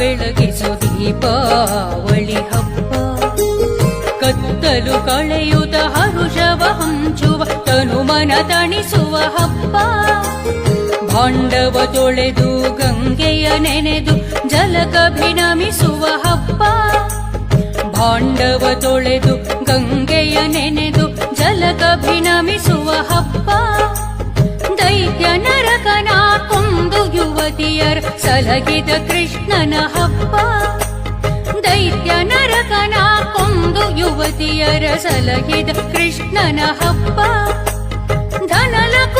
ಬೆಳಗಿಸು ದೀಪಾವಳಿ ಹಬ್ಬ. ಕತ್ತಲು ಕಳೆಯುತ್ತ ಹರುಷವ ಹಂಚುವ ತನು ಮನ ತಣಿಸುವ ಹಬ್ಬ. ಭಾಂಡವ ತೊಳೆದು ಗಂಗೆಯ ನೆನೆದು ಜಲಕಭಿನಮಿಸುವ ಹಬ್ಬ. ಭಾಂಡವ ತೊಳೆದು ಗಂಗೆಯ ನೆನೆದು ಜಲಕಭಿನಮಿಸುವ ಹಬ್ಬ. ದೈತ್ಯ ನರಕನ ಕೊಂದು ಯುವತಿಯರ ಸಲಗಿದ ಕೃಷ್ಣನ ಹಬ್ಬ. ದೈತ್ಯ ನರಕನ ಕೊಂದು ಯುವತಿಯರ ಸಲಗಿದ ಕೃಷ್ಣನ ಹಬ್ಬ. ಧನಲಕ್ಷ್ಮಿ